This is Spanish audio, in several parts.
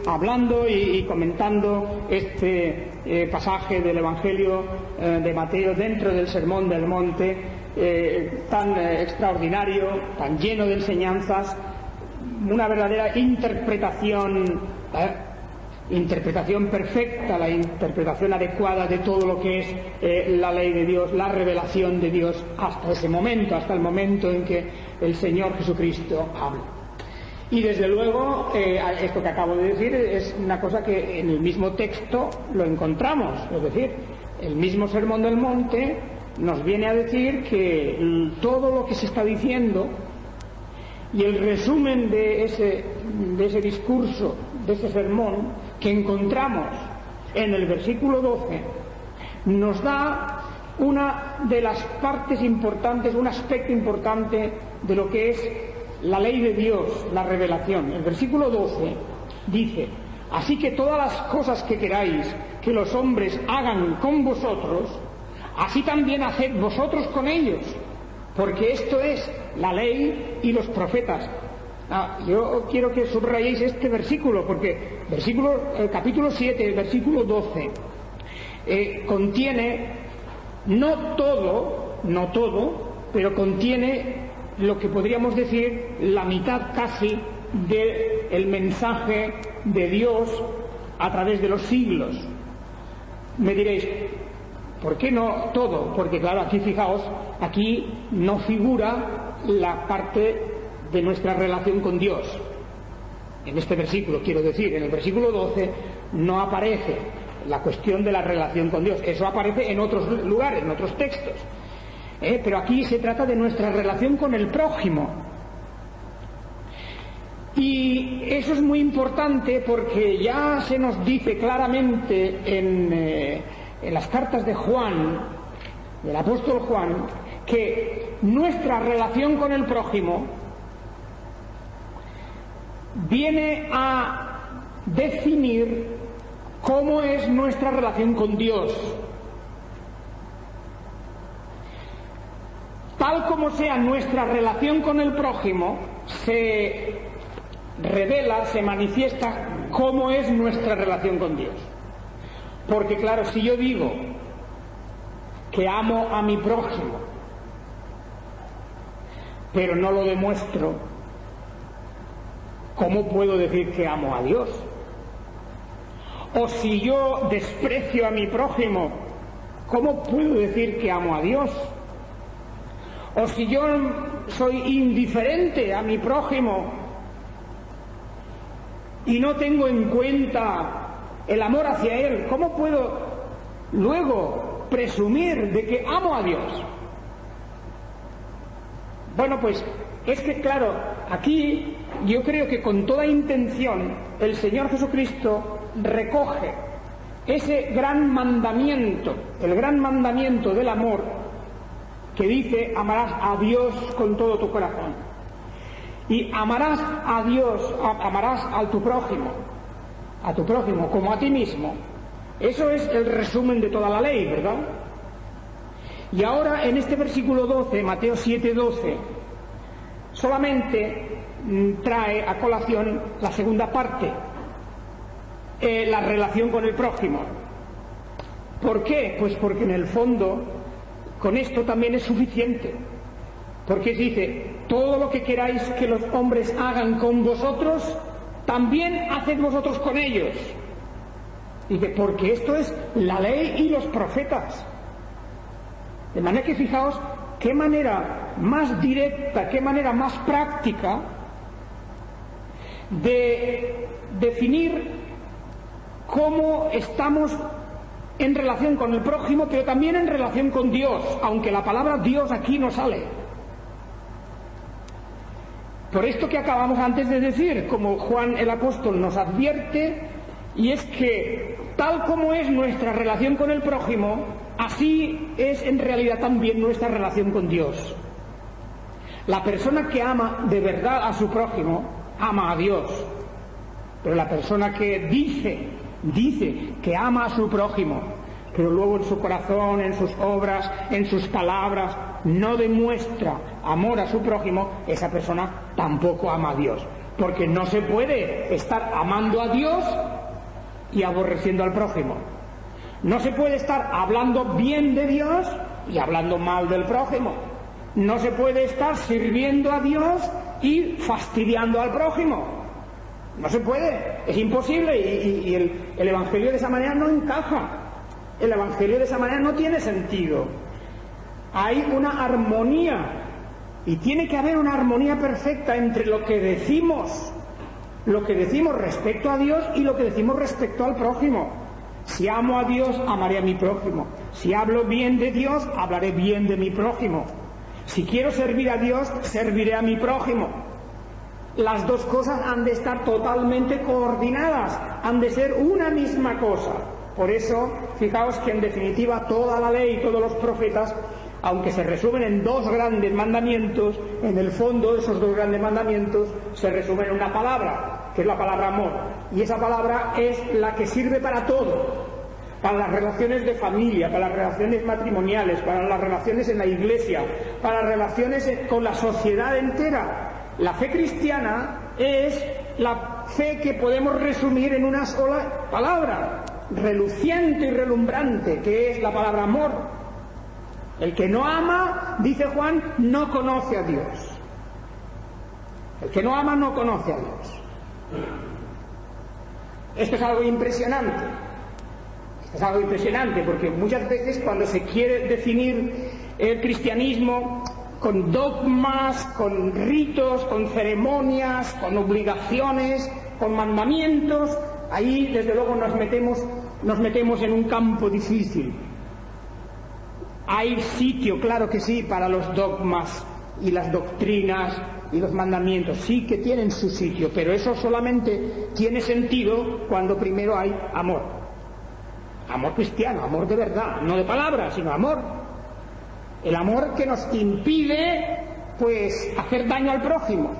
Hablando y comentando este pasaje del Evangelio de Mateo dentro del Sermón del Monte, tan extraordinario, tan lleno de enseñanzas, una verdadera interpretación perfecta, la interpretación adecuada de todo lo que es la ley de Dios, la revelación de Dios hasta ese momento, hasta el momento en que el Señor Jesucristo habla. Y desde luego, esto que acabo de decir es una cosa que en el mismo texto lo encontramos, es decir, el mismo Sermón del Monte nos viene a decir que todo lo que se está diciendo y el resumen de ese discurso, de ese sermón que encontramos en el versículo 12, nos da una de las partes importantes, un aspecto importante de lo que es la ley de Dios, la revelación. El versículo 12 dice: así que todas las cosas que queráis que los hombres hagan con vosotros, así también haced vosotros con ellos, porque esto es la ley y los profetas. Yo quiero que subrayéis este versículo, porque el capítulo 7, el versículo 12, contiene no todo, pero contiene lo que podríamos decir la mitad casi del mensaje de Dios a través de los siglos. Me diréis, ¿por qué no todo? Porque claro, aquí fijaos, aquí no figura la parte de nuestra relación con Dios. En este versículo, quiero decir, en el versículo 12 no aparece la cuestión de la relación con Dios. Eso aparece en otros lugares, en otros textos. Pero aquí se trata de nuestra relación con el prójimo. Y eso es muy importante porque ya se nos dice claramente en las cartas de Juan, del apóstol Juan, que nuestra relación con el prójimo viene a definir cómo es nuestra relación con Dios. Tal como sea nuestra relación con el prójimo, se revela, se manifiesta cómo es nuestra relación con Dios. Porque claro, si yo digo que amo a mi prójimo, pero no lo demuestro, ¿cómo puedo decir que amo a Dios? O si yo desprecio a mi prójimo, ¿cómo puedo decir que amo a Dios? O si yo soy indiferente a mi prójimo y no tengo en cuenta el amor hacia él, ¿cómo puedo luego presumir de que amo a Dios? Bueno, pues es que claro, aquí yo creo que con toda intención el Señor Jesucristo recoge ese gran mandamiento, el gran mandamiento del amor, que dice: amarás a Dios con todo tu corazón. Y amarás a Dios, amarás a tu prójimo como a ti mismo. Eso es el resumen de toda la ley, ¿verdad? Y ahora en este versículo 12, Mateo 7:12, solamente trae a colación la segunda parte, la relación con el prójimo. ¿Por qué? Pues porque en el fondo con esto también es suficiente, porque dice: todo lo que queráis que los hombres hagan con vosotros, también haced vosotros con ellos. Dice, porque esto es la ley y los profetas. De manera que fijaos qué manera más directa, qué manera más práctica de definir cómo estamos en relación con el prójimo, pero también en relación con Dios, aunque la palabra Dios aquí no sale. Por esto que acabamos antes de decir, como Juan el apóstol nos advierte, y es que tal como es nuestra relación con el prójimo, así es en realidad también nuestra relación con Dios. La persona que ama de verdad a su prójimo, ama a Dios. Pero la persona que dice que ama a su prójimo, pero luego en su corazón, en sus obras, en sus palabras, no demuestra amor a su prójimo, esa persona tampoco ama a Dios. porque no se puede estar amando a Dios y aborreciendo al prójimo. No se puede estar hablando bien de Dios y hablando mal del prójimo. No se puede estar sirviendo a Dios y fastidiando al prójimo. No se puede, es imposible, y el Evangelio de esa manera no encaja. El Evangelio de esa manera no tiene sentido. Hay una armonía, y tiene que haber una armonía perfecta entre lo que decimos respecto a Dios y lo que decimos respecto al prójimo. Si amo a Dios, amaré a mi prójimo. Si hablo bien de Dios, hablaré bien de mi prójimo. Si quiero servir a Dios, serviré a mi prójimo. Las dos cosas han de estar totalmente coordinadas, han de ser una misma cosa. Por eso, fijaos que en definitiva toda la ley y todos los profetas, aunque se resumen en dos grandes mandamientos, en el fondo de esos dos grandes mandamientos se resumen en una palabra, que es la palabra amor. Y esa palabra es la que sirve para todo, para las relaciones de familia, para las relaciones matrimoniales, para las relaciones en la iglesia, para las relaciones con la sociedad entera. La fe cristiana es la fe que podemos resumir en una sola palabra, reluciente y relumbrante, que es la palabra amor. El que no ama, dice Juan, no conoce a Dios. El que no ama no conoce a Dios. Esto es algo impresionante. Esto es algo impresionante porque muchas veces cuando se quiere definir el cristianismo con dogmas, con ritos, con ceremonias, con obligaciones, con mandamientos, ahí desde luego nos metemos en un campo difícil. Hay sitio, claro que sí, para los dogmas y las doctrinas y los mandamientos, sí que tienen su sitio, pero eso solamente tiene sentido cuando primero hay amor. Amor cristiano, amor de verdad, no de palabras, sino amor. El amor que nos impide, pues, hacer daño al prójimo.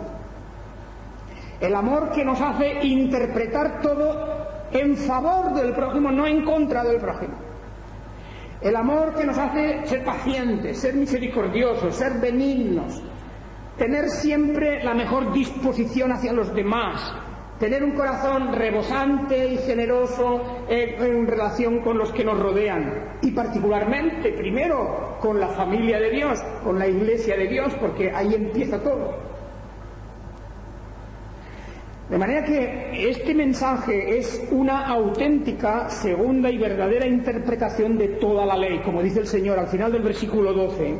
El amor que nos hace interpretar todo en favor del prójimo, no en contra del prójimo. El amor que nos hace ser pacientes, ser misericordiosos, ser benignos, tener siempre la mejor disposición hacia los demás, tener un corazón rebosante y generoso en relación con los que nos rodean, y particularmente, primero, con la familia de Dios, con la iglesia de Dios, porque ahí empieza todo. De manera que este mensaje es una auténtica, segunda y verdadera interpretación de toda la ley. Como dice el Señor al final del versículo 12,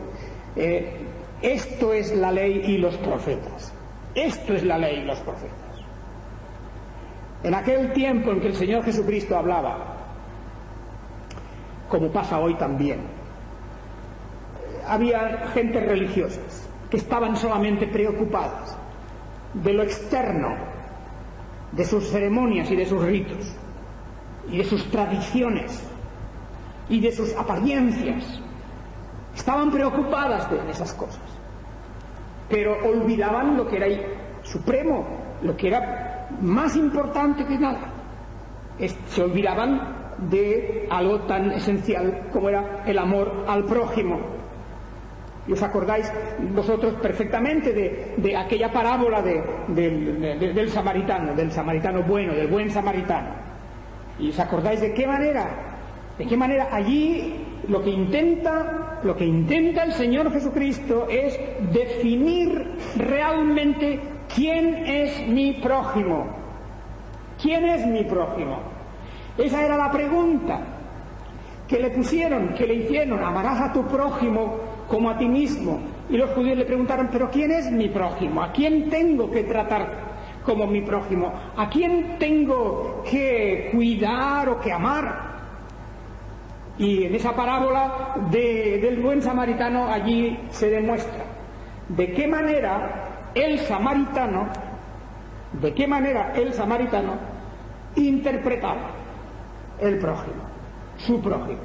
esto es la ley y los profetas. Esto es la ley y los profetas. En aquel tiempo en que el Señor Jesucristo hablaba, como pasa hoy también, había gentes religiosas que estaban solamente preocupadas de lo externo, de sus ceremonias y de sus ritos, y de sus tradiciones, y de sus apariencias. Estaban preocupadas de esas cosas, pero olvidaban lo que era supremo, lo que era más importante que nada. Se olvidaban de algo tan esencial como era el amor al prójimo. Y os acordáis vosotros perfectamente de aquella parábola del samaritano bueno, del buen samaritano. Y os acordáis de qué manera allí lo que intenta el Señor Jesucristo es definir realmente quién es mi prójimo. ¿Quién es mi prójimo? Esa era la pregunta que le pusieron, que le hicieron: amarás a tu prójimo como a ti mismo. Y los judíos le preguntaron: ¿pero quién es mi prójimo? ¿A quién tengo que tratar como mi prójimo? ¿A quién tengo que cuidar o que amar? Y en esa parábola del buen samaritano allí se demuestra de qué manera el samaritano interpretaba el prójimo, su prójimo.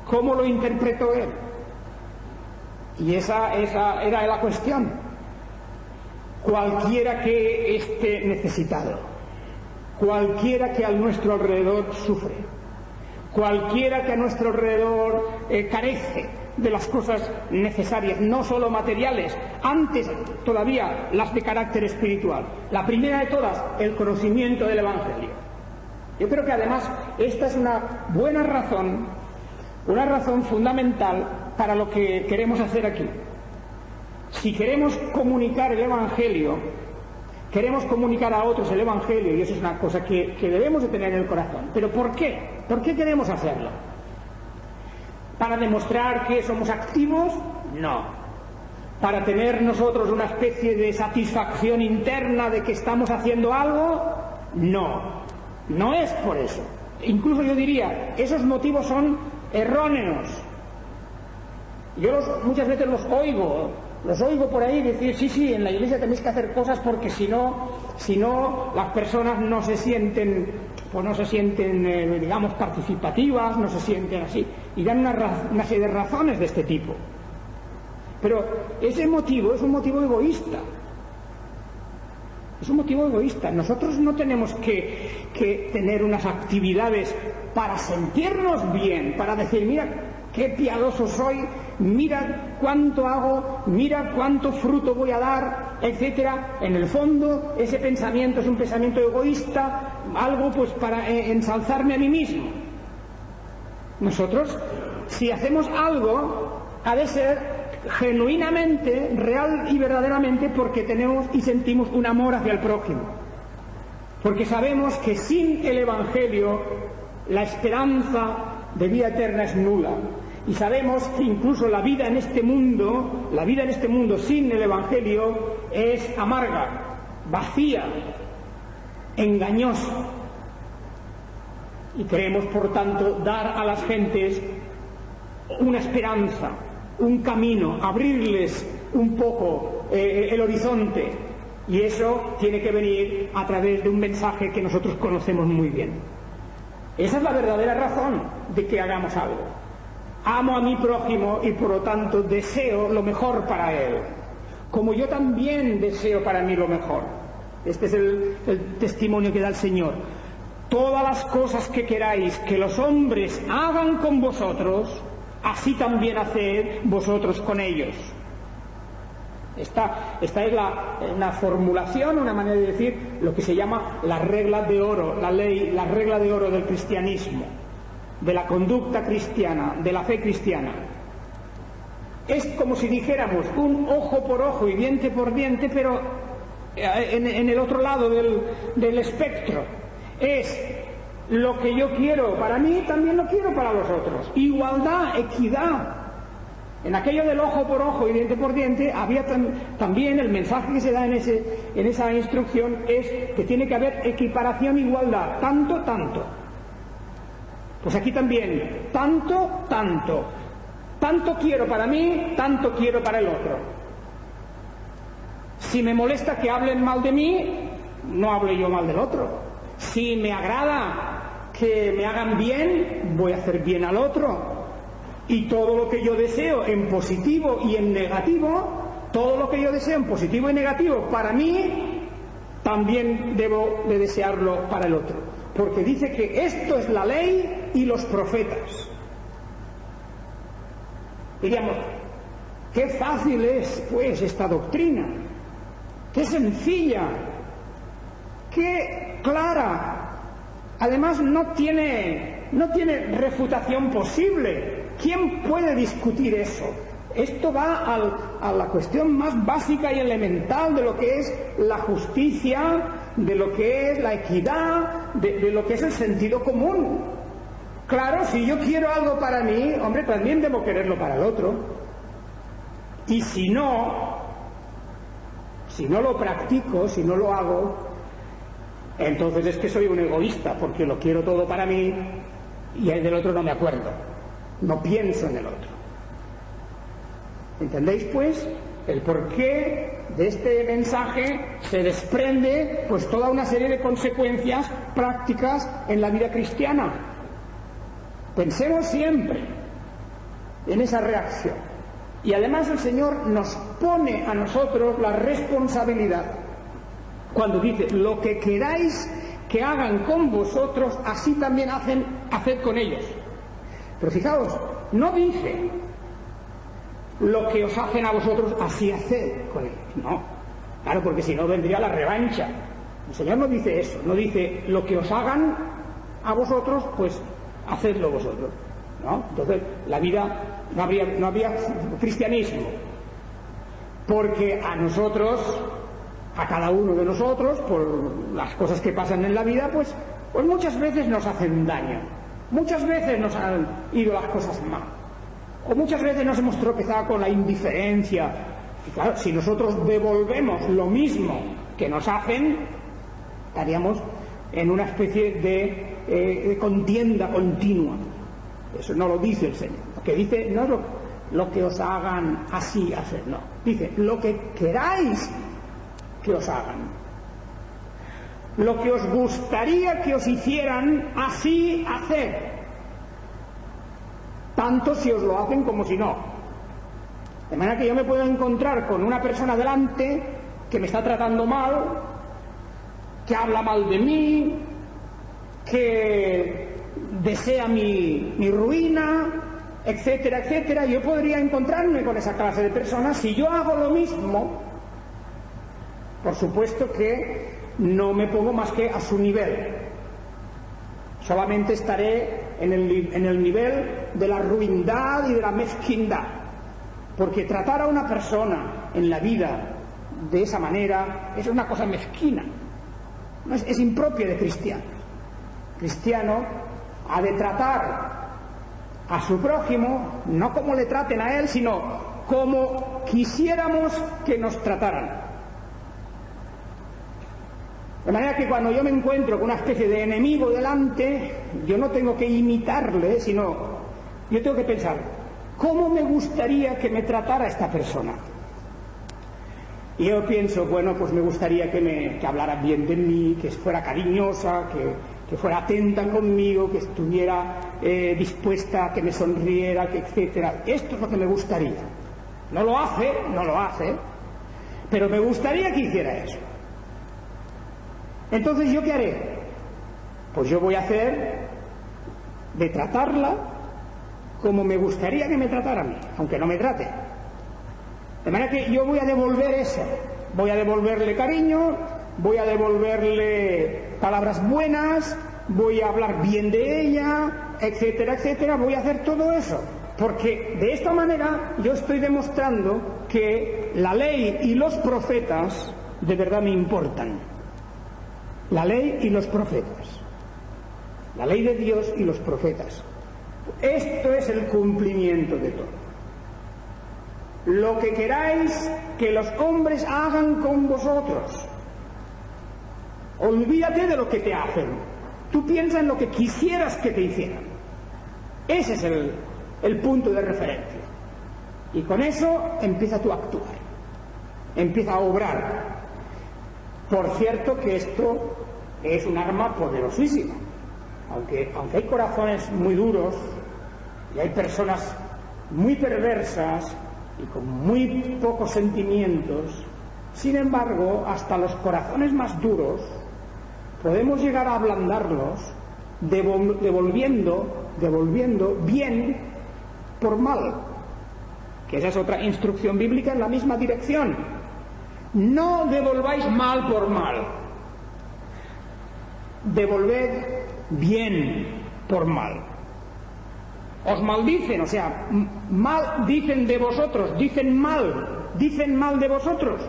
¿Cómo lo interpretó él? Y esa era la cuestión. Cualquiera que esté necesitado, cualquiera que a nuestro alrededor sufre, cualquiera que a nuestro alrededor carece, de las cosas necesarias, no solo materiales, antes todavía las de carácter espiritual. La primera de todas, el conocimiento del Evangelio. Yo creo que además esta es una buena razón, una razón fundamental para lo que queremos hacer aquí. Si queremos comunicar el Evangelio, queremos comunicar a otros el Evangelio, y eso es una cosa que debemos de tener en el corazón. ¿Pero por qué? ¿Por qué queremos hacerlo? ¿Para demostrar que somos activos? No. ¿Para tener nosotros una especie de satisfacción interna de que estamos haciendo algo? No. No es por eso. Incluso yo diría, esos motivos son erróneos. Yo muchas veces los oigo por ahí decir, sí, en la iglesia tenéis que hacer cosas porque si no las personas no se sienten, digamos, participativas, no se sienten así, y dan una serie de razones de este tipo. Pero ese motivo es un motivo egoísta. Es un motivo egoísta. Nosotros no tenemos que tener unas actividades para sentirnos bien, para decir, mira qué piadoso soy, mira cuánto hago, mira cuánto fruto voy a dar, etcétera. En el fondo, ese pensamiento es un pensamiento egoísta, algo pues para ensalzarme a mí mismo. Nosotros, si hacemos algo, ha de ser genuinamente, real y verdaderamente, porque tenemos y sentimos un amor hacia el prójimo. Porque sabemos que sin el Evangelio la esperanza de vida eterna es nula. Y sabemos que incluso la vida en este mundo sin el Evangelio es amarga, vacía, engañosa. Y queremos, por tanto, dar a las gentes una esperanza, un camino, abrirles un poco el horizonte. Y eso tiene que venir a través de un mensaje que nosotros conocemos muy bien. Esa es la verdadera razón de que hagamos algo. Amo a mi prójimo y por lo tanto deseo lo mejor para él, como yo también deseo para mí lo mejor. Este es el testimonio que da el Señor. Todas las cosas que queráis que los hombres hagan con vosotros, así también haced vosotros con ellos. Esta es una formulación, una manera de decir lo que se llama la regla de oro, la regla de oro del cristianismo, de la conducta cristiana, de la fe cristiana. Es como si dijéramos un ojo por ojo y diente por diente, pero en el otro lado del espectro. Es lo que yo quiero para mí, también lo quiero para los otros. Igualdad, equidad. En aquello del ojo por ojo y diente por diente, había también el mensaje que se da en esa instrucción es que tiene que haber equiparación, igualdad, tanto. Pues aquí también, tanto quiero para mí, tanto quiero para el otro. Si me molesta que hablen mal de mí, no hable yo mal del otro. Si me agrada que me hagan bien, voy a hacer bien al otro. Y todo lo que yo deseo en positivo y en negativo, para mí, también debo de desearlo para el otro. Porque dice que esto es la ley y los profetas. Diríamos, qué fácil es pues esta doctrina, qué sencilla, qué clara. Además no tiene refutación posible. ¿Quién puede discutir eso? Esto va a la cuestión más básica y elemental de lo que es la justicia, de lo que es la equidad, de lo que es el sentido común. Claro, si yo quiero algo para mí, hombre, también debo quererlo para el otro. Y si no lo practico, si no lo hago, entonces es que soy un egoísta, porque lo quiero todo para mí y el del otro no me acuerdo, no pienso en el otro. ¿Entendéis, pues, el porqué de este mensaje? Se desprende, pues, toda una serie de consecuencias prácticas en la vida cristiana. Pensemos siempre en esa reacción. Y además el Señor nos pone a nosotros la responsabilidad cuando dice, lo que queráis que hagan con vosotros, así también haced con ellos. Pero fijaos, no dice, lo que os hacen a vosotros, así haced con ellos. No, claro, porque si no vendría la revancha. El Señor no dice eso, no dice lo que os hagan a vosotros, pues hacedlo vosotros, ¿no? Entonces la vida no habría cristianismo, porque a nosotros, a cada uno de nosotros, por las cosas que pasan en la vida, pues muchas veces nos hacen daño, muchas veces nos han ido las cosas mal, o muchas veces nos hemos tropezado con la indiferencia. Y claro, si nosotros devolvemos lo mismo que nos hacen, estaríamos en una especie de contienda continua. Eso no lo dice el Señor. Lo que dice no es lo que os hagan, así hacer, no. Dice lo que queráis que os hagan, lo que os gustaría que os hicieran, así hacer, tanto si os lo hacen como si no. De manera que yo me puedo encontrar con una persona delante que me está tratando mal, que habla mal de mí, que desea mi ruina, etcétera, etcétera. Yo podría encontrarme con esa clase de personas. Si yo hago lo mismo, por supuesto que no me pongo más que a su nivel. Solamente estaré en el nivel de la ruindad y de la mezquindad. Porque tratar a una persona en la vida de esa manera es una cosa mezquina. Es impropia de cristiano. Cristiano ha de tratar a su prójimo no como le traten a él, sino como quisiéramos que nos trataran. De manera que cuando yo me encuentro con una especie de enemigo delante, yo no tengo que imitarle, sino yo tengo que pensar, ¿cómo me gustaría que me tratara esta persona? Y yo pienso, bueno, pues me gustaría que hablara bien de mí, que fuera cariñosa, que fuera atenta conmigo, que estuviera dispuesta, que me sonriera, que etcétera. Esto es lo que me gustaría. No lo hace, pero me gustaría que hiciera eso. Entonces, ¿yo qué haré? Pues yo voy a hacer de tratarla como me gustaría que me tratara a mí, aunque no me trate. De manera que yo voy a devolver eso, voy a devolverle cariño, voy a devolverle palabras buenas, voy a hablar bien de ella, etcétera, etcétera. Voy a hacer todo eso, porque de esta manera yo estoy demostrando que la ley y los profetas de verdad me importan. La ley y los profetas, la ley de Dios y los profetas. Esto es el cumplimiento de todo. Lo que queráis que los hombres hagan con vosotros. Olvídate de lo que te hacen. Tú piensa en lo que quisieras que te hicieran. Ese es el punto de referencia. Y con eso empieza tú a actuar. Empieza a obrar. Por cierto que esto es un arma poderosísima. Aunque hay corazones muy duros y hay personas muy perversas y con muy pocos sentimientos, sin embargo, hasta los corazones más duros podemos llegar a ablandarlos devolviendo bien por mal, que esa es otra instrucción bíblica en la misma dirección. No devolváis mal por mal, devolved bien por mal. Os maldicen, o sea, mal dicen de vosotros, dicen mal de vosotros.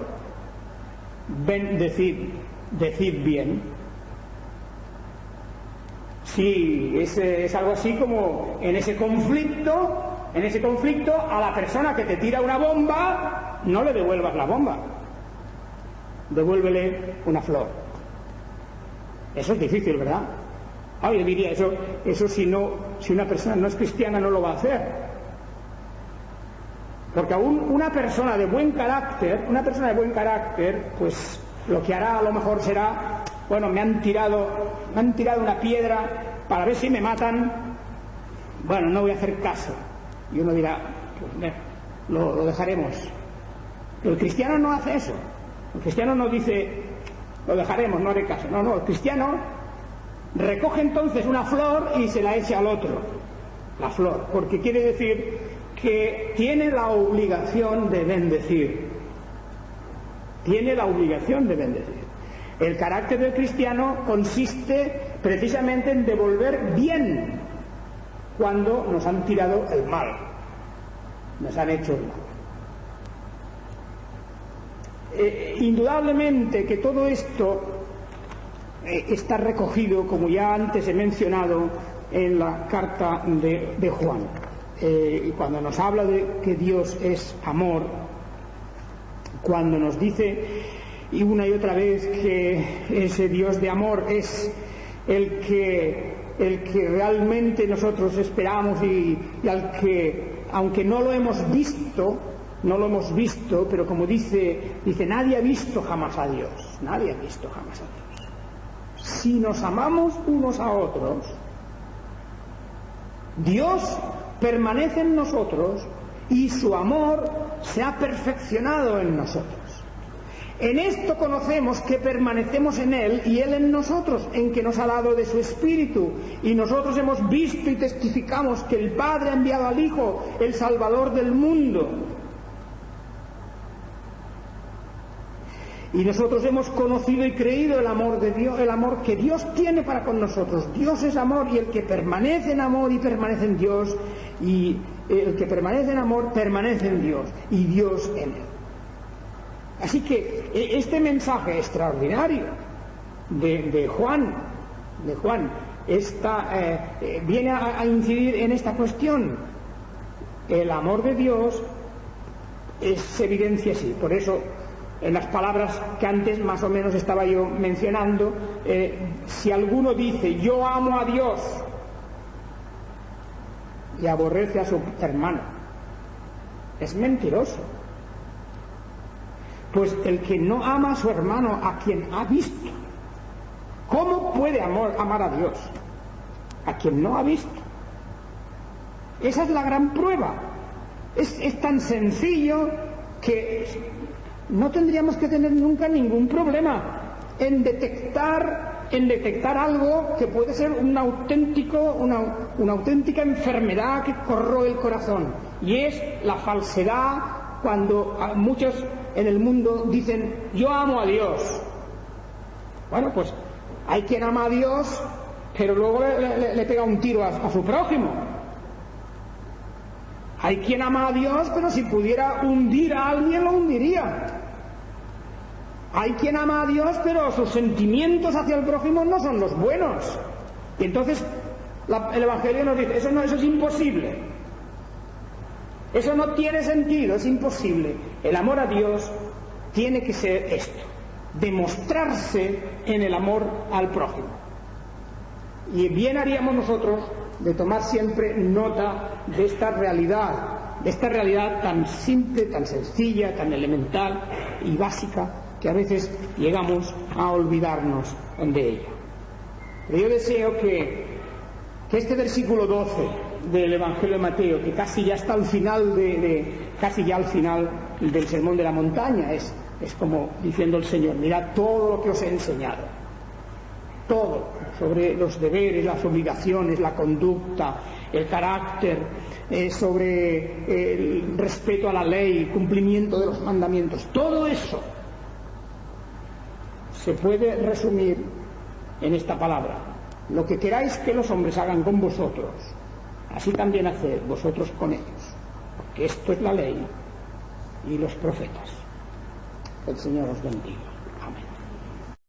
Decid bien. Sí, es algo así como en ese conflicto a la persona que te tira una bomba, no le devuelvas la bomba, devuélvele una flor. Eso es difícil, ¿verdad? Yo diría, eso si una persona no es cristiana no lo va a hacer. Porque aún una persona de buen carácter, pues lo que hará a lo mejor será, bueno, me han tirado una piedra para ver si me matan, bueno, no voy a hacer caso. Y uno dirá, pues lo dejaremos. Pero el cristiano no hace eso. El cristiano no dice, lo dejaremos, no haré caso. No, el cristiano recoge entonces una flor y se la echa al otro, la flor, porque quiere decir que tiene la obligación de bendecir. Tiene la obligación de bendecir. El carácter del cristiano consiste precisamente en devolver bien cuando nos han tirado el mal, nos han hecho el mal. Indudablemente que todo esto está recogido, como ya antes he mencionado, en la carta de Juan. Cuando nos habla de que Dios es amor, cuando nos dice y una y otra vez que ese Dios de amor es el que realmente nosotros esperamos y al que, aunque no lo hemos visto, pero como dice, nadie ha visto jamás a Dios, nadie ha visto jamás a Dios. Si nos amamos unos a otros, Dios permanece en nosotros y su amor se ha perfeccionado en nosotros. En esto conocemos que permanecemos en Él y Él en nosotros, en que nos ha dado de su Espíritu, y nosotros hemos visto y testificamos que el Padre ha enviado al Hijo, el Salvador del mundo. Y nosotros hemos conocido y creído el amor de Dios, el amor que Dios tiene para con nosotros. Dios es amor, y el que permanece en amor y permanece en Dios, y el que permanece en amor permanece en Dios, y Dios en él. Así que este mensaje extraordinario de Juan viene a incidir en esta cuestión. El amor de Dios se evidencia así. Por eso, en las palabras que antes más o menos estaba yo mencionando, si alguno dice yo amo a Dios y aborrece a su hermano, es mentiroso. Pues el que no ama a su hermano, a quien ha visto, ¿cómo puede amar a Dios? A quien no ha visto. Esa es la gran prueba. Es tan sencillo que no tendríamos que tener nunca ningún problema en detectar algo que puede ser una auténtica enfermedad que corroe el corazón, y es la falsedad. Cuando muchos en el mundo dicen yo amo a Dios, bueno, pues hay quien ama a Dios pero luego le pega un tiro a su prójimo. Hay quien ama a Dios pero si pudiera hundir a alguien lo hundiría. Hay quien ama a Dios pero sus sentimientos hacia el prójimo no son los buenos, y entonces el Evangelio nos dice eso es imposible. Eso no tiene sentido, es imposible. El amor a Dios tiene que ser esto, demostrarse en el amor al prójimo. Y bien haríamos nosotros de tomar siempre nota de esta realidad tan simple, tan sencilla, tan elemental y básica, que a veces llegamos a olvidarnos de ella. Pero yo deseo que este versículo 12 del Evangelio de Mateo, que casi ya está al final al final del Sermón de la Montaña, es como diciendo el Señor, mirad todo lo que os he enseñado, todo sobre los deberes, las obligaciones, la conducta, el carácter, sobre el respeto a la ley, el cumplimiento de los mandamientos, todo eso se puede resumir en esta palabra: lo que queráis que los hombres hagan con vosotros, así también haced vosotros con ellos, porque esto es la ley y los profetas. El Señor os bendiga.